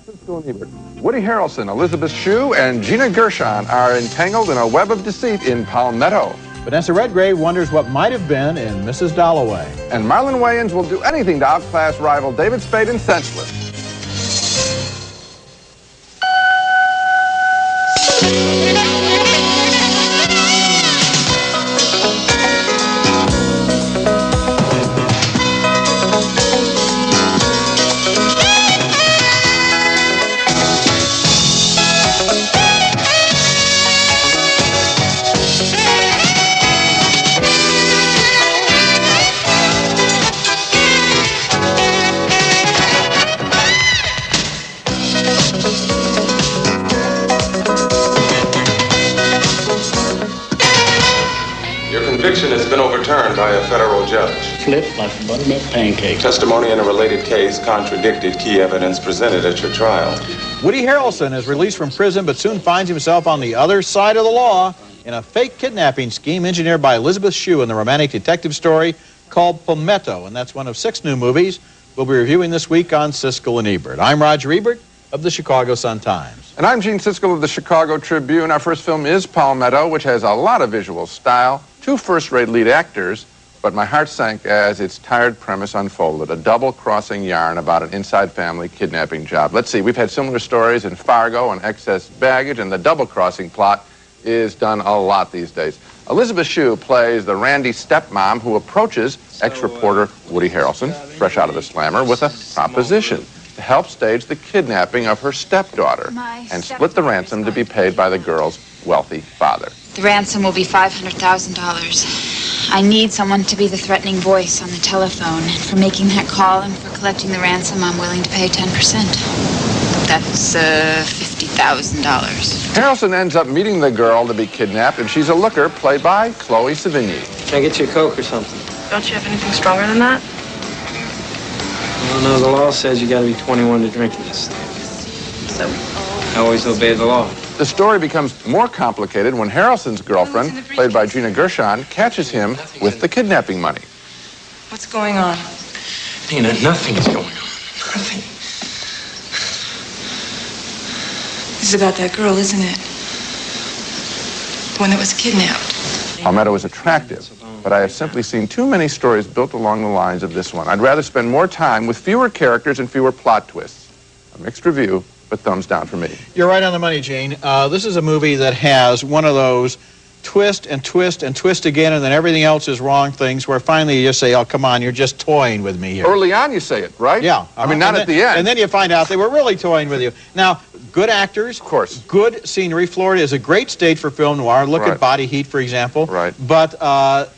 Siskel and Ebert. Woody Harrelson, Elizabeth Shue, and Gina Gershon are entangled in a web of deceit in Palmetto. Vanessa Redgrave wonders what might have been in Mrs. Dalloway. And Marlon Wayans will do anything to outclass rival David Spade in Senseless. Conviction has been overturned by a federal judge. Flip like a buttermilk pancake. Testimony in a related case contradicted key evidence presented at your trial. Woody Harrelson is released from prison but soon finds himself on the other side of the law in a fake kidnapping scheme engineered by Elizabeth Shue in the romantic detective story called Palmetto, and that's one of 6 new movies we'll be reviewing this week on Siskel and Ebert. I'm Roger Ebert of the Chicago Sun-Times. And I'm Gene Siskel of the Chicago Tribune. Our first film is Palmetto, which has a lot of visual style, 2 first-rate lead actors, but my heart sank as its tired premise unfolded, a double-crossing yarn about an inside family kidnapping job. Let's see, we've had similar stories in Fargo and Excess Baggage, and the double-crossing plot is done a lot these days. Elizabeth Shue plays the randy stepmom who approaches ex-reporter Woody Harrelson, fresh out of the Slammer, with a proposition to help stage the kidnapping of her stepdaughter and split the ransom to be paid by the girl's wealthy father. The ransom will be $500,000. I need someone to be the threatening voice on the telephone. And for making that call and for collecting the ransom, I'm willing to pay 10%. That's $50,000. Harrelson ends up meeting the girl to be kidnapped, and she's a looker played by Chloe Sevigny. Can I get you a Coke or something? Don't you have anything stronger than that? Oh, no, the law says you gotta be 21 to drink in this thing. So? I always obey the law. The story becomes more complicated when Harrelson's girlfriend, played by Gina Gershon, catches him with the kidnapping money. What's going on? Nina, nothing is going on. Nothing. This is about that girl, isn't it? The one that was kidnapped. Palmetto is attractive, but I have simply seen too many stories built along the lines of this one. I'd rather spend more time with fewer characters and fewer plot twists. A mixed review, but thumbs down for me. You're right on the money, Gene. This is a movie that has one of those twist and twist and twist again, and then everything else is wrong things where finally you just say, oh, come on, you're just toying with me here. Early on you say it, right? Yeah. I mean, not at the end. And then you find out they were really toying with you. Now, good actors. Of course. Good scenery. Florida is a great state for film noir. Look at Body Heat, for example. Right. But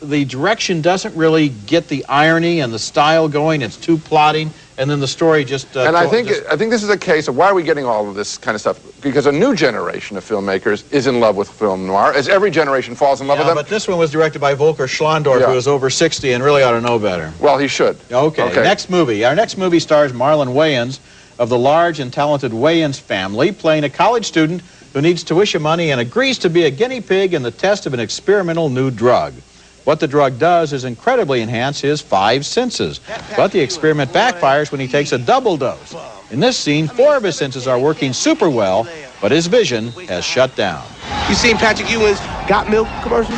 the direction doesn't really get the irony and the style going. It's too plotting. And then the story just... and I think this is a case of why are we getting all of this kind of stuff? Because a new generation of filmmakers is in love with film noir, as every generation falls in love with them. But this one was directed by Volker Schlondorf, who is over 60 and really ought to know better. Well, he should. Okay, next movie. Our next movie stars Marlon Wayans of the large and talented Wayans family, playing a college student who needs tuition money and agrees to be a guinea pig in the test of an experimental new drug. What the drug does is incredibly enhance his 5 senses, but the experiment backfires when he takes a double dose. In this scene, 4 of his senses are working super well, but his vision has shut down. You seen Patrick Ewing's Got Milk commercial?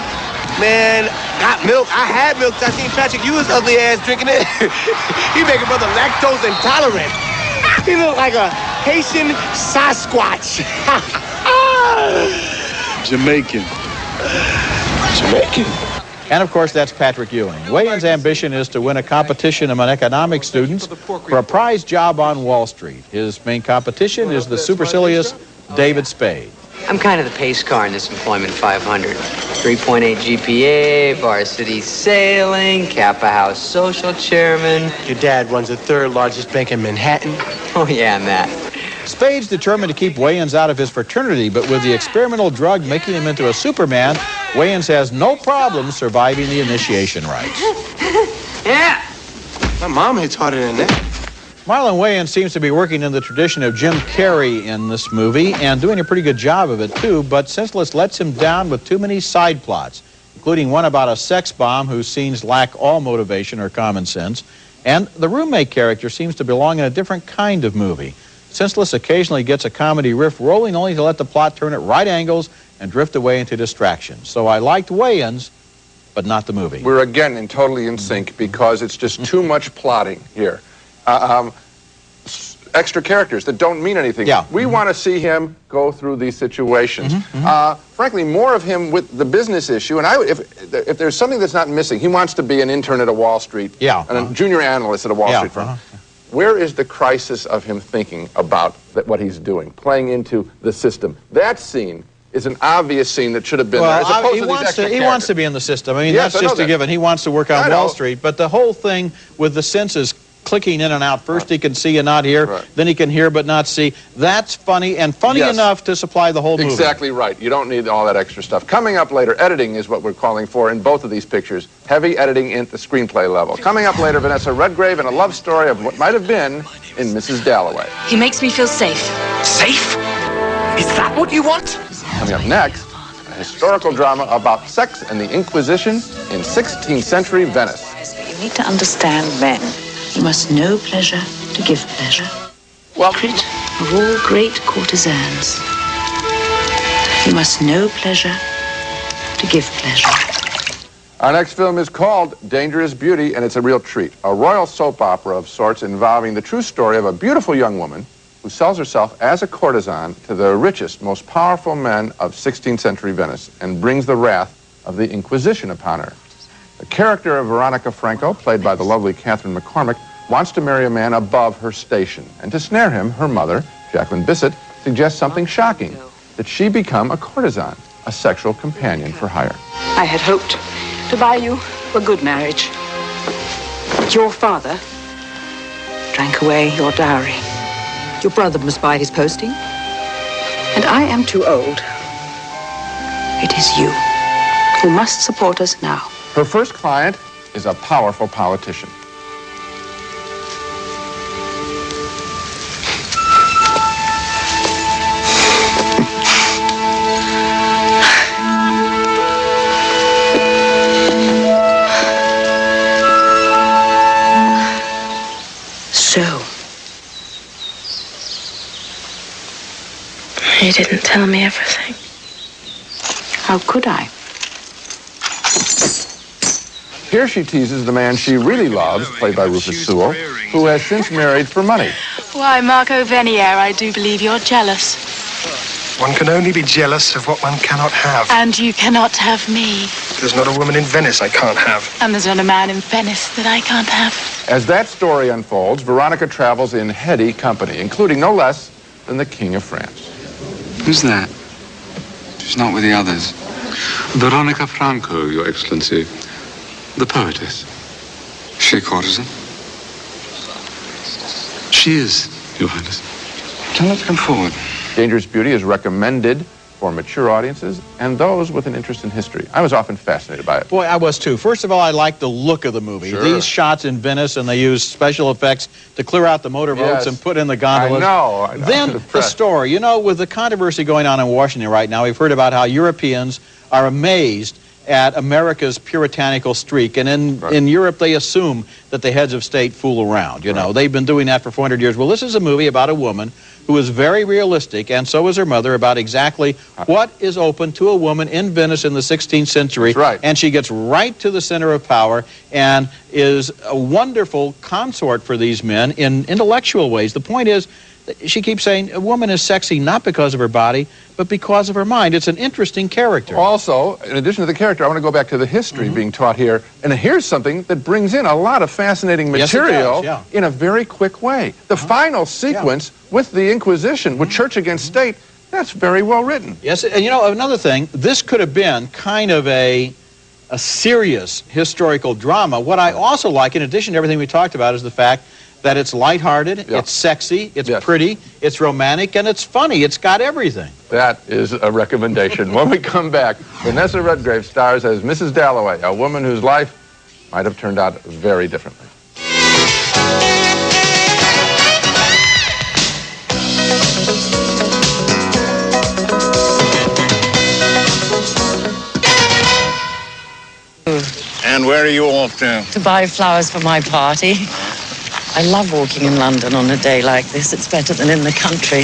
Man, Got Milk? I had milk. I seen Patrick Ewing's ugly ass drinking it. He make a brother lactose intolerant. He look like a Haitian Sasquatch. Jamaican. And, of course, that's Patrick Ewing. Wayans' ambition is to win a competition among economics students for a prize job on Wall Street. His main competition is the supercilious David Spade. I'm kind of the pace car in this employment 500. 3.8 GPA, varsity sailing, Kappa House social chairman. Your dad runs the 3rd largest bank in Manhattan. Oh, yeah, and that. Spade's determined to keep Wayans out of his fraternity, but with the experimental drug making him into a Superman, Wayans has no problem surviving the initiation rites. Yeah! My mom hits harder than that. Marlon Wayans seems to be working in the tradition of Jim Carrey in this movie and doing a pretty good job of it, too, but Senseless lets him down with too many side plots, including one about a sex bomb whose scenes lack all motivation or common sense, and the roommate character seems to belong in a different kind of movie. Senseless occasionally gets a comedy riff rolling only to let the plot turn at right angles and drift away into distraction. So I liked Wayans, but not the movie. We're again totally in sync because it's just too much plotting here. Extra characters that don't mean anything. Yeah. We want to see him go through these situations. Frankly, more of him with the business issue. And if there's something that's not missing, he wants to be an intern at a Wall Street, and a junior analyst at a Wall Street firm. Where is the crisis of him thinking about what he's doing, playing into the system? That scene is an obvious scene that should have been there, as opposed to these extra characters. He wants to be in the system. I mean, Yes, that's just a given. He wants to work on Wall Street. But the whole thing with the senses clicking in and out. First he can see and not hear, then he can hear but not see. That's funny, and funny enough to supply the whole movie. Exactly right. You don't need all that extra stuff. Coming up later, editing is what we're calling for in both of these pictures. Heavy editing at the screenplay level. Coming up later, Vanessa Redgrave and a love story of what might have been in Mrs. Dalloway. He makes me feel safe. Safe? Is that what you want? Coming up next, a historical drama about sex and the Inquisition in 16th century Venice. You need to understand men. You must know pleasure to give pleasure. Secret of all great courtesans. You must know pleasure to give pleasure. Our next film is called Dangerous Beauty, and it's a real treat. A royal soap opera of sorts involving the true story of a beautiful young woman who sells herself as a courtesan to the richest, most powerful men of 16th century Venice and brings the wrath of the Inquisition upon her. The character of Veronica Franco, played by the lovely Catherine McCormick, wants to marry a man above her station. And to snare him, her mother, Jacqueline Bissett, suggests something shocking, that she become a courtesan, a sexual companion for hire. I had hoped to buy you a good marriage. But your father drank away your dowry. Your brother must buy his posting. And I am too old. It is you who must support us now. Her first client is a powerful politician. So, you didn't tell me everything. How could I? Here she teases the man she really loves, played by Rufus Sewell, who has since married for money. Why, Marco Venier, I do believe you're jealous. One can only be jealous of what one cannot have. And you cannot have me. There's not a woman in Venice I can't have. And there's not a man in Venice that I can't have. As that story unfolds, Veronica travels in heady company, including no less than the King of France. Who's that? She's not with the others. Veronica Franco, Your Excellency. The poetess. She a courtesan? She is, Your Highness. Tell her to come forward. Dangerous Beauty is recommended for mature audiences and those with an interest in history. I was often fascinated by it. Boy, I was too. First of all, I liked the look of the movie. Sure. These shots in Venice, and they used special effects to clear out the motorboats and put in the gondolas. I know. Then the story. You know, with the controversy going on in Washington right now, we've heard about how Europeans are amazed at America's puritanical streak. And in Europe, they assume that the heads of state fool around. You know, they've been doing that for 400 years. Well, this is a movie about a woman who is very realistic, and so is her mother, about exactly what is open to a woman in Venice in the 16th century. That's right. And she gets right to the center of power and is a wonderful consort for these men in intellectual ways. The point is, she keeps saying a woman is sexy not because of her body, but because of her mind. It's an interesting character. Also, in addition to the character, I want to go back to the history being taught here. And here's something that brings in a lot of fascinating material in a very quick way. The final sequence with the Inquisition, with church against state, that's very well written. Yes, and you know, another thing, this could have been kind of a serious historical drama. What I also like, in addition to everything we talked about, is the fact that it's lighthearted, it's sexy, it's pretty, it's romantic, and it's funny. It's got everything. That is a recommendation. When we come back, Vanessa Redgrave stars as Mrs. Dalloway, a woman whose life might have turned out very differently. And where are you off to? To buy flowers for my party. I love walking in London on a day like this. It's better than in the country.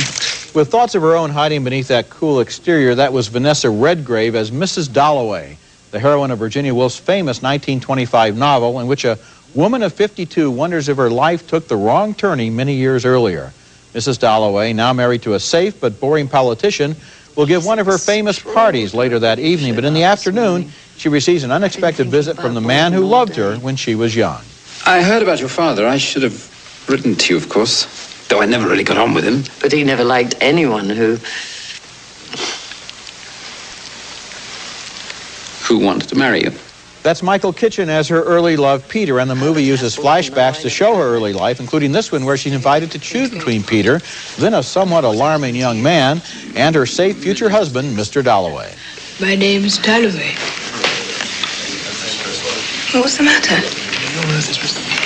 With thoughts of her own hiding beneath that cool exterior, that was Vanessa Redgrave as Mrs. Dalloway, the heroine of Virginia Woolf's famous 1925 novel in which a woman of 52 wonders if her life took the wrong turning many years earlier. Mrs. Dalloway, now married to a safe but boring politician, will give one of her famous parties later that evening, but in the afternoon, she receives an unexpected visit from the man who loved her when she was young. I heard about your father. I should have written to you, of course, though I never really got on with him. But he never liked anyone who wanted to marry you. That's Michael Kitchen as her early love, Peter, and the movie uses flashbacks to show her early life, including this one where she's invited to choose between Peter, then a somewhat alarming young man, and her safe future husband, Mr. Dalloway. My name's Dalloway. What's the matter?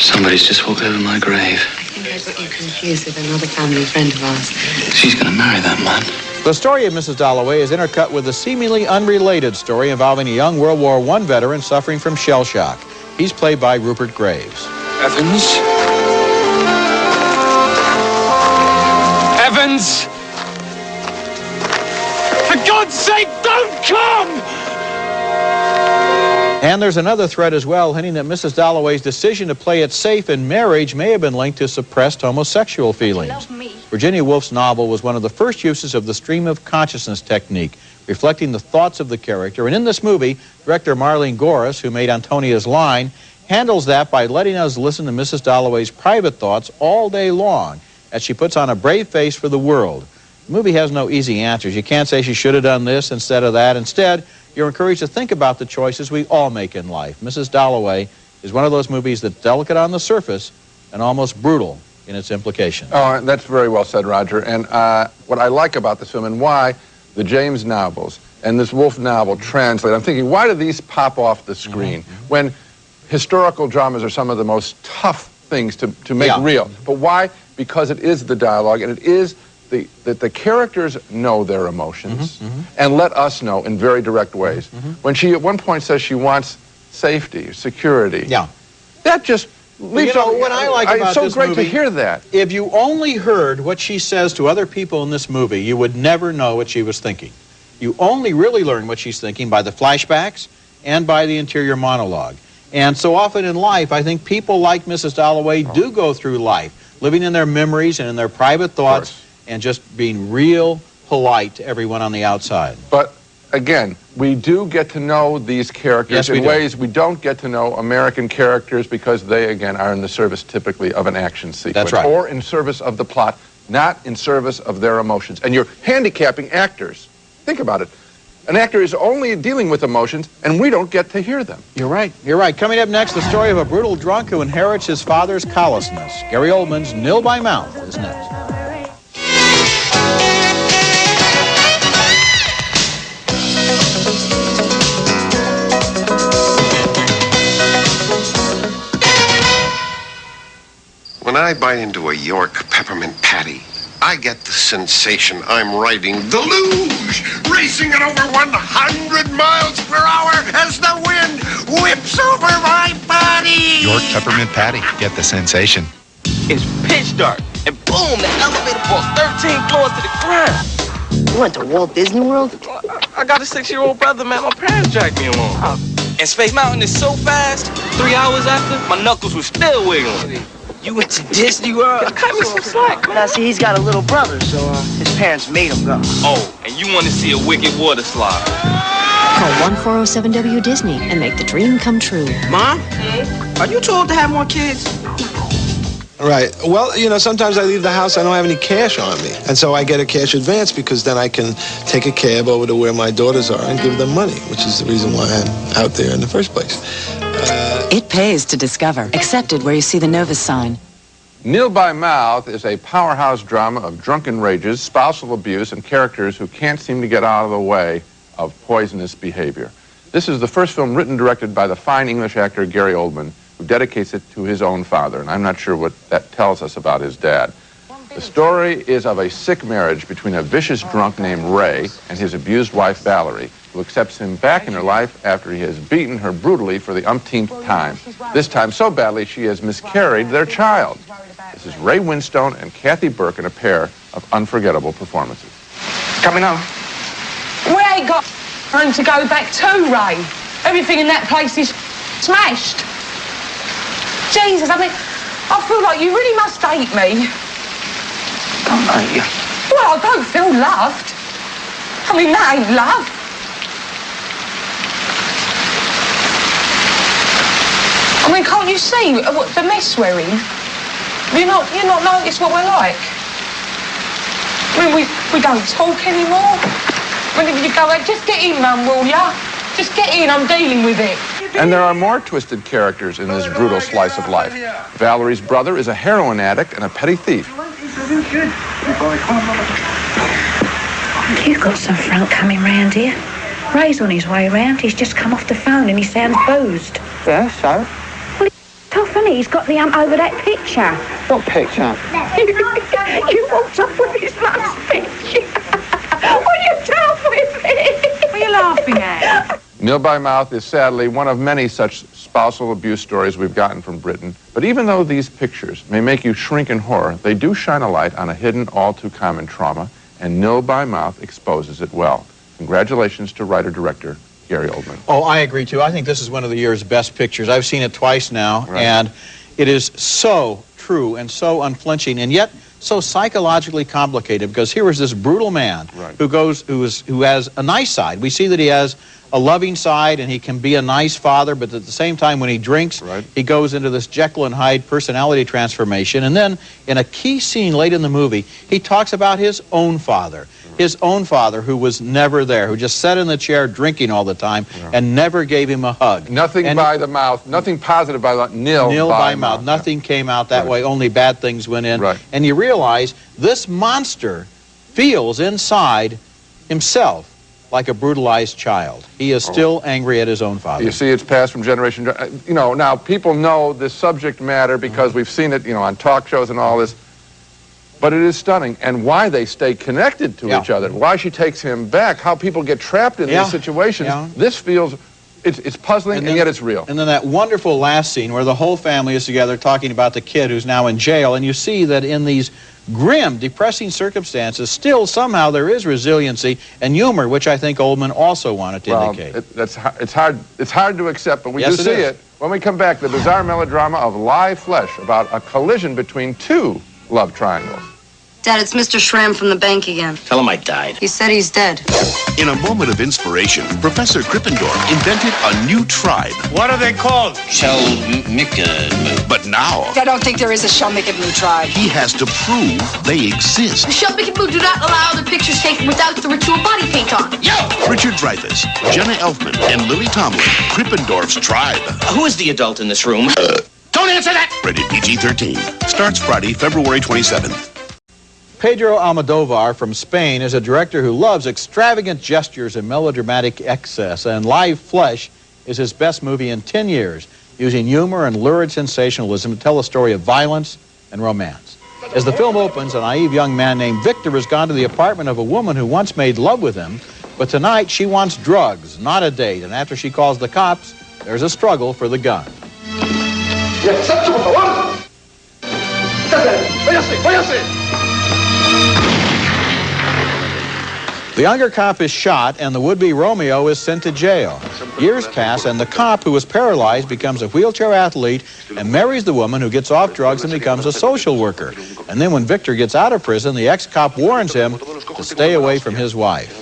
Somebody's just walked over my grave. I think I got you confused with another family friend of ours. She's going to marry that man. The story of Mrs. Dalloway is intercut with a seemingly unrelated story involving a young World War I veteran suffering from shell shock. He's played by Rupert Graves. Evans? Evans! For God's sake, don't come! And there's another thread as well, hinting that Mrs. Dalloway's decision to play it safe in marriage may have been linked to suppressed homosexual feelings. Virginia Woolf's novel was one of the first uses of the stream of consciousness technique, reflecting the thoughts of the character. And in this movie, director Marlene Goris, who made Antonia's Line, handles that by letting us listen to Mrs. Dalloway's private thoughts all day long as she puts on a brave face for the world. The movie has no easy answers. You can't say she should have done this instead of that. Instead, you're encouraged to think about the choices we all make in life. Mrs. Dalloway is one of those movies that's delicate on the surface and almost brutal in its implications. Oh, that's very well said, Roger. And what I like about this film and why the James novels and this Woolf novel translate, I'm thinking, why do these pop off the screen when historical dramas are some of the most tough things to make real? But why? Because it is the dialogue, and it is that the characters know their emotions and let us know in very direct ways. When she at one point says she wants safety, security, that just leaves what I like about it's so this great movie, to hear that. If you only heard what she says to other people in this movie, you would never know what she was thinking. You only really learn what she's thinking by the flashbacks and by the interior monologue. And so often in life, I think people like Mrs. Dalloway do go through life, living in their memories and in their private thoughts, and just being real polite to everyone on the outside. But again, we do get to know these characters in ways we don't get to know American characters, because they, again, are in the service typically of an action sequence. That's right. Or in service of the plot, not in service of their emotions. And you're handicapping actors. Think about it. An actor is only dealing with emotions, and we don't get to hear them. You're right. You're right. Coming up next, the story of a brutal drunk who inherits his father's callousness. Gary Oldman's Nil by Mouth is next. When I bite into a York peppermint patty, I get the sensation I'm riding the luge, racing at over 100 miles per hour as the wind whips over my body. York peppermint patty. Get the sensation. It's pitch dark, and boom, the elevator falls 13 floors to the ground. You went to Walt Disney World? I got a 6-year-old brother, man. My parents dragged me along. And Space Mountain is so fast, 3 hours after, my knuckles were still wiggling. You went to Disney World? Cut me some slack, man. Now, see, he's got a little brother, so his parents made him go. Oh, and you want to see a wicked water slide. Call 1407W Disney and make the dream come true. Mom? Are you too old to have more kids? Right. Well, you know, sometimes I leave the house, I don't have any cash on me. And so I get a cash advance because then I can take a cab over to where my daughters are and give them money, which is the reason why I'm out there in the first place. It pays to discover. Accepted where you see the Novus sign. Nil by Mouth is a powerhouse drama of drunken rages, spousal abuse, and characters who can't seem to get out of the way of poisonous behavior. This is the first film written and directed by the fine English actor Gary Oldman, who dedicates it to his own father, and I'm not sure what that tells us about his dad. The story is of a sick marriage between a vicious drunk named Ray and his abused wife Valerie, who accepts him back in her life after he has beaten her brutally for the umpteenth time. This time so badly she has miscarried their child. This is Ray Winstone and Kathy Burke in a pair of unforgettable performances. Coming on. We ain't got room to go back to, Ray. Everything in that place is smashed. Jesus, I mean, I feel like you really must hate me. Don't hate you. Well, I don't feel loved. I mean, that ain't love. I mean, can't you see what the mess we're in? You not notice what we're like? I mean, we don't talk anymore. Whenever you go out, just get in, Mum, will ya? Just get in, I'm dealing with it. And there are more twisted characters in this brutal slice of life. Valerie's brother is a heroin addict and a petty thief. You've got some front coming round here. Ray's on his way round. He's just come off the phone and he sounds boozed. Yeah, so? Well, he's tough, isn't he? He's got the over that picture. What picture? You walked up with his mum's picture. What are you tough with me? What are you laughing at? Nil by Mouth is sadly one of many such spousal abuse stories we've gotten from Britain. But even though these pictures may make you shrink in horror, they do shine a light on a hidden, all-too-common trauma, and Nil by Mouth exposes it well. Congratulations to writer-director Gary Oldman. Oh, I agree, too. I think this is one of the year's best pictures. I've seen it twice now, and it is so true and so unflinching, and yet so psychologically complicated, because here is this brutal man who has a nice side. We see that he has a loving side, and he can be a nice father, but at the same time, when he drinks, he goes into this Jekyll and Hyde personality transformation. And then, in a key scene late in the movie, he talks about his own father. His own father, who was never there, who just sat in the chair drinking all the time and never gave him a hug. Nothing by the mouth, nothing positive by the nil by mouth. Nothing came out that way, only bad things went in. And you realize this monster feels inside himself like a brutalized child. He is still angry at his own father. You see, it's passed from generation to you know, now people know this subject matter because we've seen it, you know, on talk shows and all this. But it is stunning, and why they stay connected to each other, why she takes him back, how people get trapped in these situations. This feels, it's puzzling, and yet it's real. And then that wonderful last scene where the whole family is together talking about the kid who's now in jail, and you see that in these grim, depressing circumstances, still somehow there is resiliency and humor, which I think Oldman also wanted to indicate. It's hard to accept, but we do see it. When we come back, the bizarre melodrama of live flesh about a collision between two love triangles. Dad, it's Mr. Schramm from the bank again. Tell him I died. He said he's dead. In a moment of inspiration, Professor Krippendorf invented a new tribe. What are they called? But now, I don't think there is a Shelmickable tribe. he has to prove they exist. The Shelmickable do not allow their pictures taken without the ritual body paint on. Richard Dreyfuss, Jenna Elfman, and Lily Tomlin, Krippendorf's tribe. Who is the adult in this room? Don't answer that! Rated PG-13. Starts Friday, February 27th. Pedro Almodovar from Spain is a director who loves extravagant gestures and melodramatic excess, and Live Flesh is his best movie in 10 years, using humor and lurid sensationalism to tell a story of violence and romance. As the film opens, a naive young man named Victor has gone to the apartment of a woman who once made love with him, but tonight she wants drugs, not a date, and after she calls the cops, there's a struggle for the gun. The younger cop is shot, and the would-be Romeo is sent to jail. Years pass, and the cop, who is paralyzed, becomes a wheelchair athlete and marries the woman who gets off drugs and becomes a social worker. And then when Victor gets out of prison, the ex-cop warns him to stay away from his wife.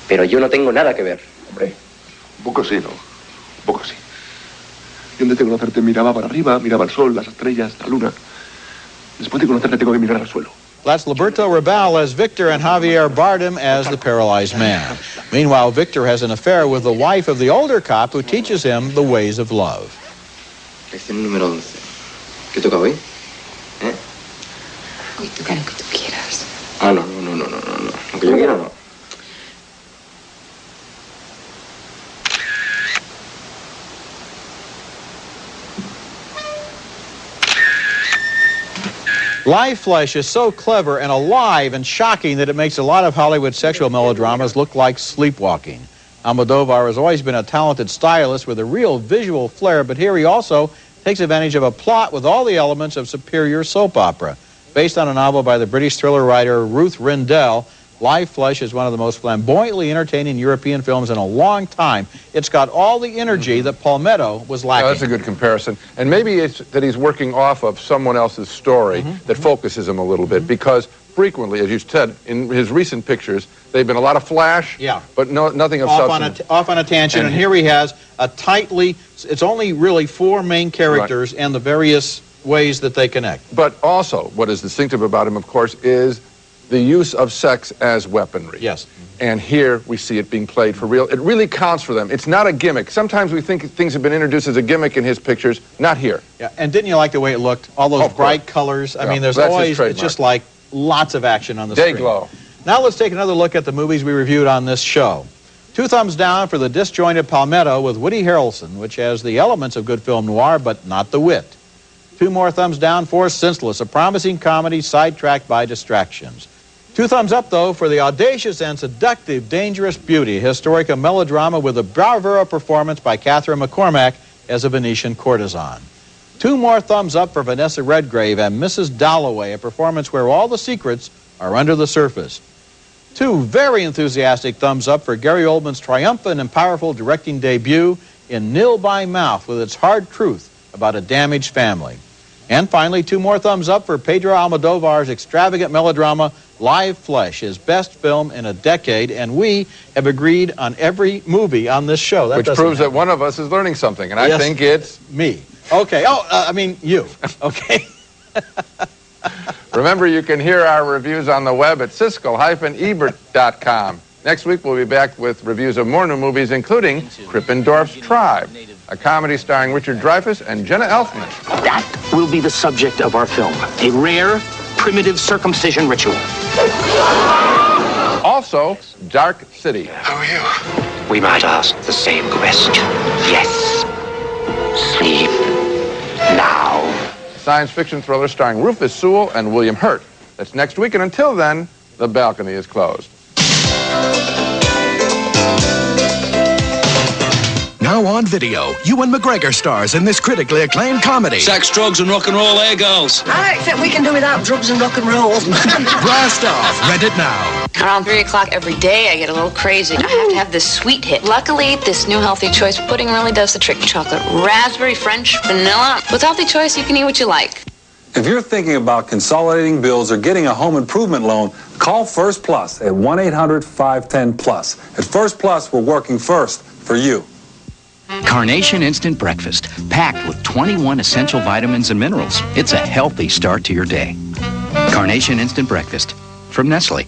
Pero yo no tengo nada que ver. Hombre, un poco sí, ¿no? Un poco sí. Yo antes de conocerte miraba para arriba, miraba el sol, las estrellas, la luna. Después de conocerte tengo que mirar al suelo. That's Liberto Rabal as Victor and Javier Bardem as the paralyzed man. Meanwhile, Victor has an affair with the wife of the older cop who teaches him the ways of love. Lección número 11. ¿Qué toca hoy? Hoy toca lo que tú quieras. Ah, no. Lo que yo quiero no. Live Flesh is so clever and alive and shocking that it makes a lot of Hollywood sexual melodramas look like sleepwalking. Almodovar has always been a talented stylist with a real visual flair, but here he also takes advantage of a plot with all the elements of superior soap opera. Based on a novel by the British thriller writer Ruth Rendell, Live Flesh is one of the most flamboyantly entertaining European films in a long time. It's got all the energy that Palmetto was lacking. That's a good comparison. And maybe it's that he's working off of someone else's story that focuses him a little bit, because frequently, as you said, in his recent pictures, they've been a lot of flash, but nothing of substance. Off on a tangent, and here he has a tightly, it's only really 4 main characters and the various ways that they connect. But also, what is distinctive about him, of course, is the use of sex as weaponry. Yes. And here we see it being played for real. It really counts for them. It's not a gimmick. Sometimes we think things have been introduced as a gimmick in his pictures. Not here. Yeah, and didn't you like the way it looked? All those bright colors. I mean, there's always, it's just like lots of action on the screen. Day glow. Now let's take another look at the movies we reviewed on this show. 2 thumbs down for the disjointed Palmetto with Woody Harrelson, which has the elements of good film noir, but not the wit. 2 more thumbs down for Senseless, a promising comedy sidetracked by distractions. 2 thumbs up, though, for the audacious and seductive Dangerous Beauty, a historical melodrama with a bravura performance by Catherine McCormack as a Venetian courtesan. 2 more thumbs up for Vanessa Redgrave and Mrs. Dalloway, a performance where all the secrets are under the surface. 2 very enthusiastic thumbs up for Gary Oldman's triumphant and powerful directing debut in Nil by Mouth, with its hard truth about a damaged family. And finally, 2 more thumbs up for Pedro Almodovar's extravagant melodrama, Live Flesh, his best film in a decade, and we have agreed on every movie on this show. Which proves that one of us is learning something, and I think it's me. Okay. I mean you. Okay. Remember, you can hear our reviews on the web at Siskel-Ebert.com. Next week, we'll be back with reviews of more new movies, including Krippendorf's Tribe, a comedy starring Richard Dreyfuss and Jenna Elfman. That will be the subject of our film, a rare, primitive circumcision ritual. Also, Dark City. Who are you? We might ask the same question. Yes. Sleep now. Science fiction thriller starring Rufus Sewell and William Hurt. That's next week, and until then, the balcony is closed. Now on video, Ewan McGregor stars in this critically acclaimed comedy. Sex, drugs, and rock and roll, eh, girls? I don't think we can do without drugs and rock and roll. Blast off. Rent it now. Around 3 o'clock every day, I get a little crazy. I have to have this sweet hit. Luckily, this new healthy choice pudding really does the trick. Chocolate, raspberry, French, vanilla. With healthy choice, you can eat what you like. If you're thinking about consolidating bills or getting a home improvement loan, call First Plus at 1-800-510-PLUS. At First Plus, we're working first for you. Carnation Instant Breakfast, packed with 21 essential vitamins and minerals. It's a healthy start to your day. Carnation Instant Breakfast from Nestle.